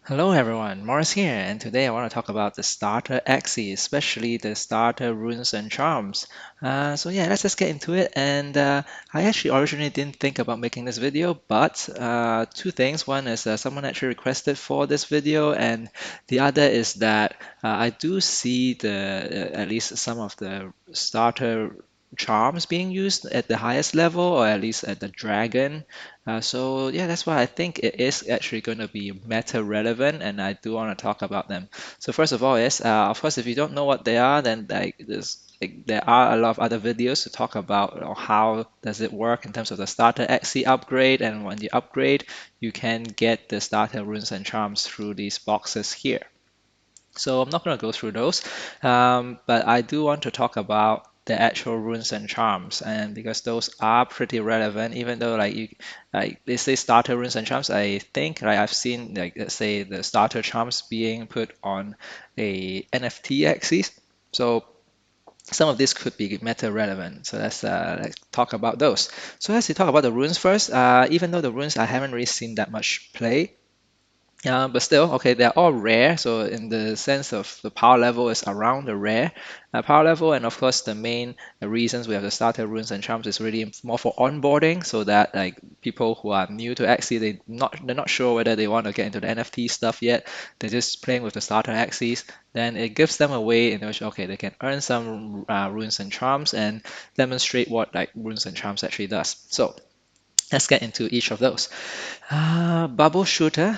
Hello everyone, Morris here, and today I want to talk about the starter Axie, especially the starter runes and charms. So yeah, let's just get into it. And I actually originally didn't think about making this video, but two things. One is someone actually requested for this video, and the other is that I do see at least some of the starter charms being used at the highest level, or at least at the dragon. So yeah, that's why I think it is actually going to be meta relevant, and I do want to talk about them. So first of all, is of course, if you don't know what they are, then there are a lot of other videos to talk about how does it work in terms of the starter XC upgrade, and when you upgrade, you can get the starter runes and charms through these boxes here. So I'm not going to go through those, but I do want to talk about the actual runes and charms, and because those are pretty relevant, even though like they say starter runes and charms, I think like I've seen like let's say the starter charms being put on a NFT axis. So some of this could be meta relevant. So let's talk about those. So let's talk about the runes first. Even though the runes I haven't really seen that much play, but still, okay, they're all rare. So in the sense of the power level is around the rare power level, and of course the main reasons we have the starter runes and charms is really more for onboarding, so that like people who are new to Axie, they're not sure whether they want to get into the NFT stuff yet. They're just playing with the starter Axies. Then it gives them a way in which okay they can earn some runes and charms and demonstrate what like runes and charms actually does. So let's get into each of those. Bubble shooter.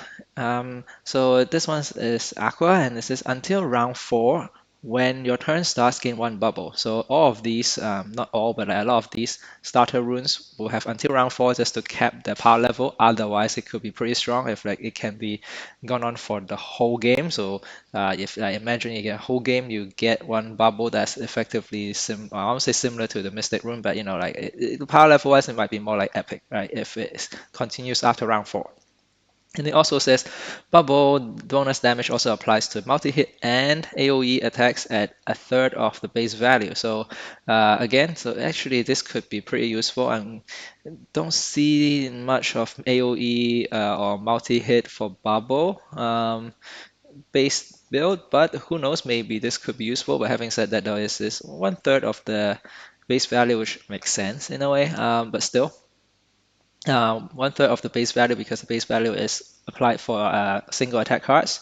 So this one is aqua, and this is until round 4. When your turn starts, gain 1 bubble. So all of these, not all, but a lot of these starter runes will have until round 4 just to cap the power level. Otherwise, it could be pretty strong if like it can be gone on for the whole game. So if I imagine you get a whole game, you get 1 bubble that's effectively I won't say similar to the Mystic Rune, but like power level wise, it might be more like epic, right? If it continues after round 4. And it also says bubble bonus damage also applies to multi-hit and AoE attacks at a third of the base value. So again, so actually this could be pretty useful. I don't see much of AoE or multi-hit for bubble based build, but who knows, maybe this could be useful. But having said that, though, is this 1/3 of the base value, which makes sense in a way, but still. 1/3 of the base value because the base value is applied for single attack cards.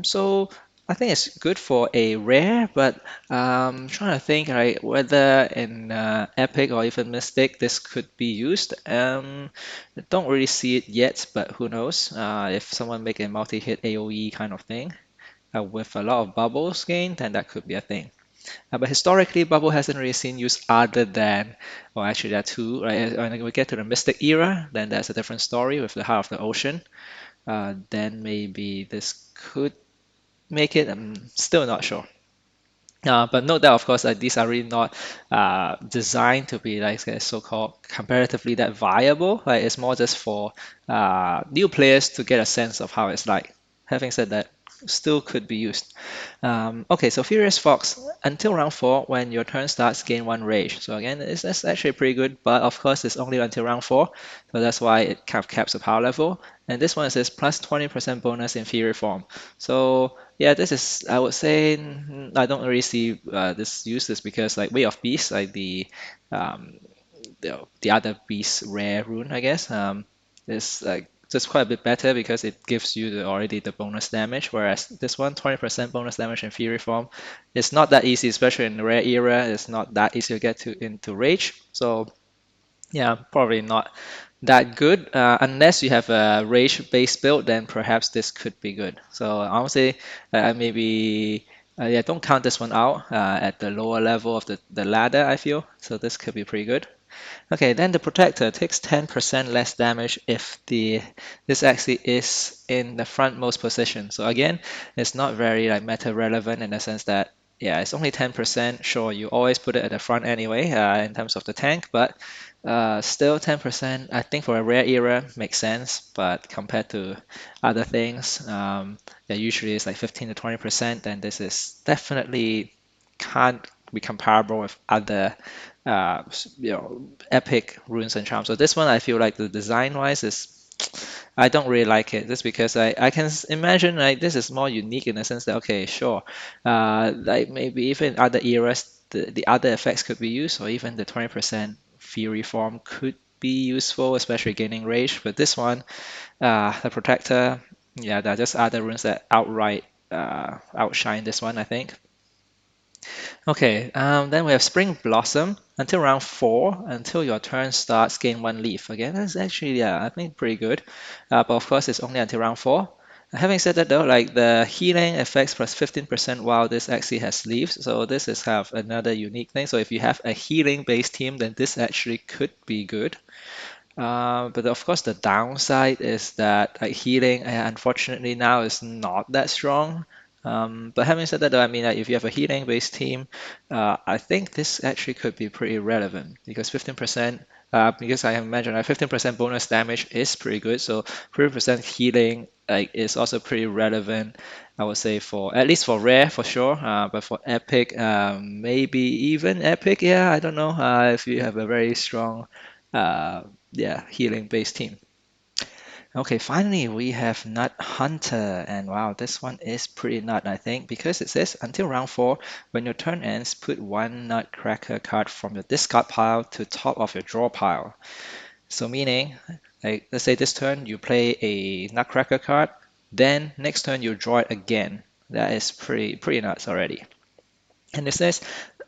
So I think it's good for a rare, but trying to think right whether in epic or even mystic this could be used. I don't really see it yet, but who knows? If someone make a multi-hit AOE kind of thing with a lot of bubbles gained, then that could be a thing. But historically, bubble hasn't really seen use other than, well, actually there are two, right? When we get to the Mystic era, then there's a different story with the Heart of the Ocean. Then maybe this could make it. I'm still not sure. But note that, of course, these are really not designed to be like so-called comparatively that viable. Like it's more just for new players to get a sense of how it's like. Having said that, still could be used. Okay, so Furious Fox, until round 4, when your turn starts, gain 1 rage. So again, that's actually pretty good, but of course it's only until round 4, so that's why it kind of caps the power level. And this one says plus 20% bonus in Fury form. So yeah, this is, I would say, I don't really see this useless because like Way of Beast, like um, the other beast rare rune, I guess, is like just quite a bit better because it gives you already the bonus damage, whereas this one, 20% bonus damage in Fury form, it's not that easy, especially in the rare era. It's not that easy to get into Rage. So yeah, probably not that good. Unless you have a Rage based build, then perhaps this could be good. So I would say maybe yeah, don't count this one out at the lower level of the ladder, I feel. So this could be pretty good. Okay, then the protector takes 10% less damage if this actually is in the frontmost position. So again, it's not very like meta relevant in the sense that yeah, it's only 10%. Sure, you always put it at the front anyway in terms of the tank, but still 10%. I think for a rare era makes sense, but compared to other things that usually is like 15 to 20%, then this is definitely can't be comparable with other epic runes and charms. So this one I feel like the design wise is I don't really like it. Just because I can imagine like this is more unique in the sense that okay, sure, like maybe even other eras, the other effects could be used, or even the 20% Fury form could be useful, especially gaining rage. But this one, the Protector, yeah, there are just other runes that outright outshine this one, I think. Okay, then we have Spring Blossom until round 4, until your turn starts, gain 1 leaf. Again, that's actually, yeah, I think pretty good. But of course, it's only until round 4. Having said that though, like the healing effects plus 15% while this actually has leaves, so this is kind of another unique thing. So if you have a healing based team, then this actually could be good. But of course, the downside is that like healing, unfortunately, now is not that strong. But having said that, though, I mean, like, if you have a healing-based team, I think this actually could be pretty relevant because 15%, because I imagine like 15% bonus damage is pretty good. So 30% healing like is also pretty relevant. I would say for at least for rare for sure, but for epic, maybe even epic, yeah, I don't know. If you have a very strong uh, yeah, healing based team. Okay, finally we have Nut Hunter, and wow, this one is pretty nut, I think, because it says until round 4, when your turn ends, put one Nutcracker card from your discard pile to top of your draw pile. So meaning, like let's say this turn you play a Nutcracker card, then next turn you draw it again. That is pretty nuts already. And it says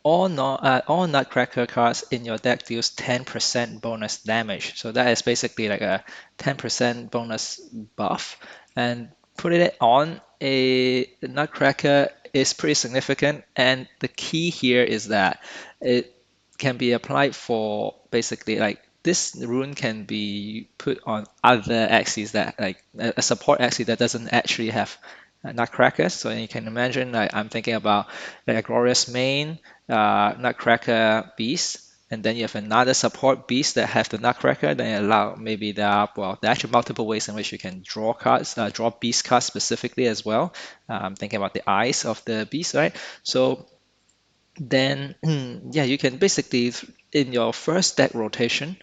all Nutcracker cards in your deck deals 10% bonus damage. So that is basically like a 10% bonus buff. And putting it on a Nutcracker is pretty significant. And the key here is that it can be applied for basically like this rune can be put on other axes that like a support axis that doesn't actually have nutcrackers. So you can imagine like I'm thinking about like a glorious main nutcracker beast, and then you have another support beast that have the nutcracker. Then allow maybe there are actually multiple ways in which you can draw cards, draw beast cards specifically as well. I'm thinking about the eyes of the beast, right? So then yeah, you can basically in your first deck rotation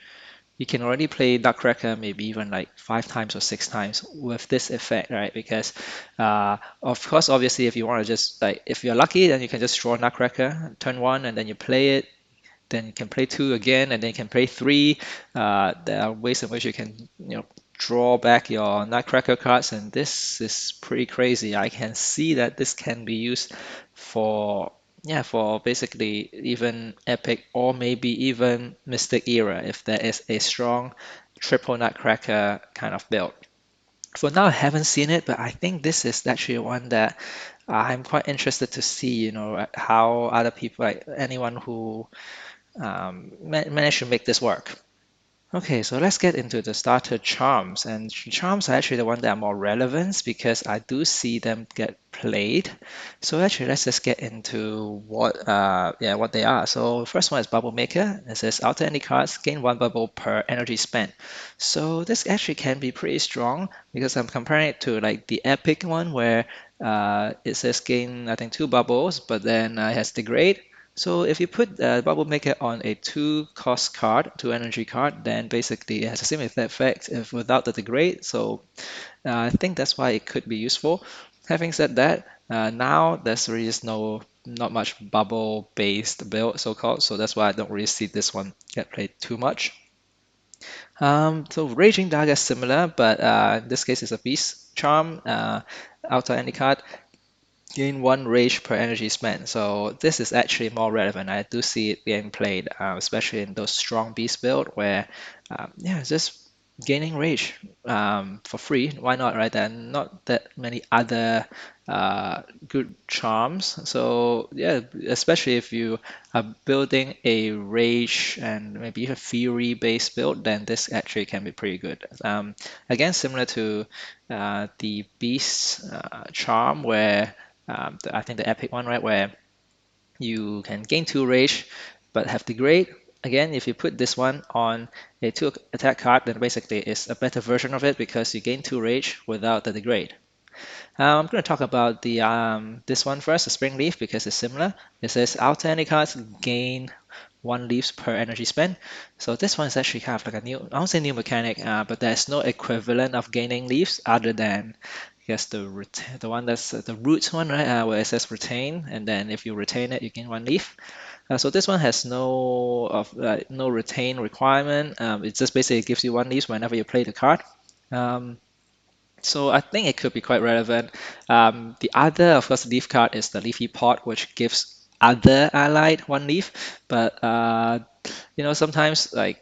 you can already play Nutcracker maybe even like 5 times or 6 times with this effect, right? Because of course, obviously, if you want to just like if you're lucky, then you can just draw Nutcracker turn 1 and then you play it. Then you can play 2 again, and then you can play 3. There are ways in which you can draw back your Nutcracker cards, and this is pretty crazy. I can see that this can be used for for basically even Epic or maybe even Mystic era if there is a strong triple Nutcracker kind of build. For now, I haven't seen it, but I think this is actually one that I'm quite interested to see, how other people, like anyone who managed to make this work. Okay, so let's get into the starter charms. And charms are actually the one that are more relevant because I do see them get played. So actually, let's just get into what they are. So first one is Bubble Maker. It says alter any cards, gain 1 bubble per energy spent. So this actually can be pretty strong because I'm comparing it to like the epic one where it says gain I think 2 bubbles, but then it has degrade. So if you put Bubble Maker on a 2 cost card, 2 energy card, then basically it has a similar effect if without the degrade. So I think that's why it could be useful. Having said that, now there's really just not much bubble based build so called. So that's why I don't really see this one get played too much. So Raging Dagger is similar, but in this case it's a beast charm. Outer any card gain 1 rage per energy spent. So this is actually more relevant. I do see it being played, especially in those strong beast build where, just gaining rage for free. Why not, right? There are not that many other good charms. So yeah, especially if you are building a rage and maybe even fury based build, then this actually can be pretty good. Again, similar to the beast charm where I think the epic one, right, where you can gain 2 rage but have degrade. Again, if you put this one on a 2 attack card, then basically it's a better version of it because you gain 2 rage without the degrade. I'm going to talk about the this one first, the Spring Leaf, because it's similar. It says alter any cards gain 1 leaves per energy spent. So this one is actually kind of like a new, I won't say new mechanic, but there's no equivalent of gaining leaves other than I guess the one that's the root one, right? Where it says retain, and then if you retain it, you gain 1 leaf. So this one has no retain requirement. It just basically gives you 1 leaf whenever you play the card. Um, so I think it could be quite relevant. The other, of course, leaf card is the Leafy Pot, which gives other allied 1 leaf. But sometimes like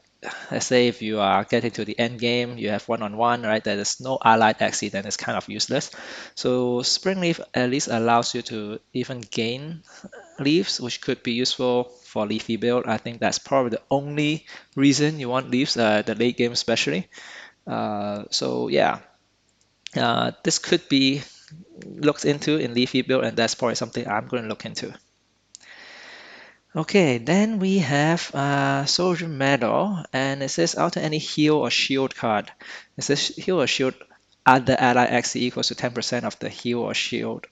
let's say if you are getting to the end game, you have one-on-one, right? There is no allied Axie, then it's kind of useless. So Springleaf at least allows you to even gain leaves, which could be useful for leafy build. I think that's probably the only reason you want leaves, the late game especially. So yeah, this could be looked into in leafy build, and that's probably something I'm going to look into. Okay, then we have Soldier Medal, and it says alter any heal or shield card. It says heal or shield other ally X equals to 10% of the heal or shield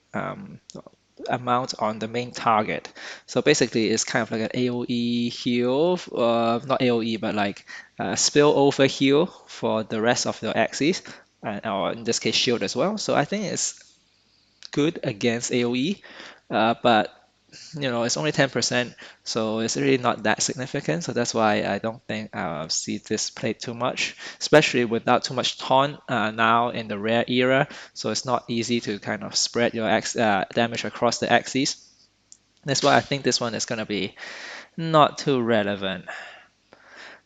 amount on the main target. So basically, it's kind of like an AoE heal, not AoE, but like spill over heal for the rest of your axes, or in this case, shield as well. So I think it's good against AoE, but it's only 10%, so it's really not that significant. So that's why I don't think I'll see this played too much, especially without too much taunt now in the rare era. So it's not easy to kind of spread your damage across the axes. That's why I think this one is going to be not too relevant.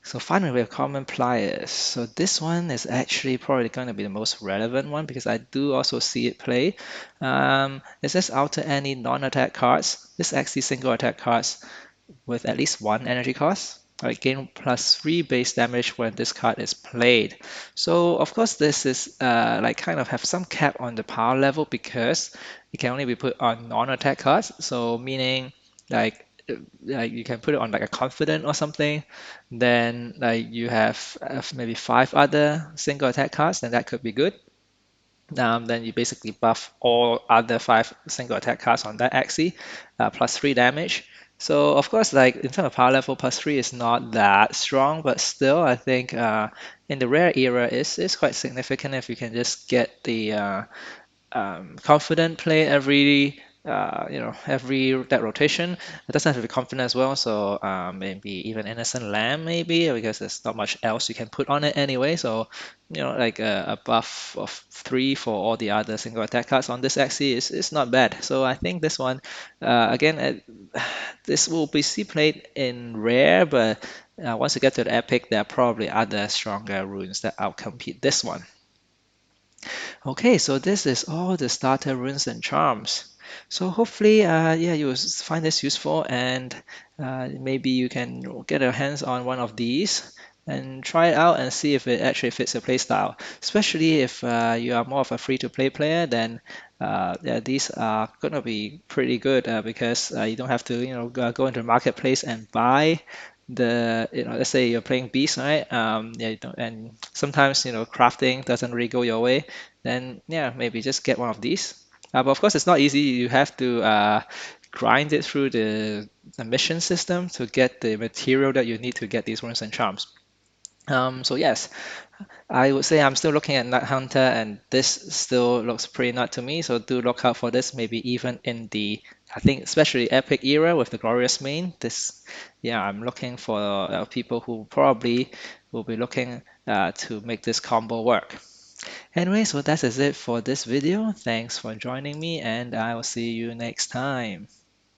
So finally, we have common pliers. So this one is actually probably going to be the most relevant one because I do also see it play. It says alter any non-attack cards. This actually single attack cards with at least 1 energy cost. Alright, gain +3 base damage when this card is played. So of course this is like kind of have some cap on the power level because it can only be put on non-attack cards. So meaning like you can put it on like a confident or something, then like you have maybe 5 other single attack cards, then that could be good. Then you basically buff all other 5 single attack cards on that axis, +3 damage. So of course, like in terms of power level, +3 is not that strong, but still, I think in the rare era, is quite significant if you can just get the confident play every that rotation. It doesn't have to be confident as well, so maybe even innocent lamb maybe because there's not much else you can put on it anyway. So like a buff of 3 for all the other single attack cards on this axis is not bad. So I think this one again this will be played in rare, but once you get to the epic, there are probably other stronger runes that outcompete this one. Okay, so this is all the starter runes and charms. So hopefully, yeah, you will find this useful, and maybe you can get your hands on one of these and try it out and see if it actually fits your playstyle. Especially if you are more of a free-to-play player, then yeah, these are gonna be pretty good because you don't have to, go into the marketplace and buy let's say you're playing beast, right? Yeah, you don't, and sometimes crafting doesn't really go your way, then yeah, maybe just get one of these. But of course, it's not easy. You have to grind it through the mission system to get the material that you need to get these runes and charms. So yes, I would say I'm still looking at Nut Hunter, and this still looks pretty nut to me. So do look out for this. Maybe even in the, I think, especially Epic era with the Glorious main. This, yeah, I'm looking for people who probably will be looking to make this combo work. Anyway, so that is it for this video. Thanks for joining me, and I will see you next time.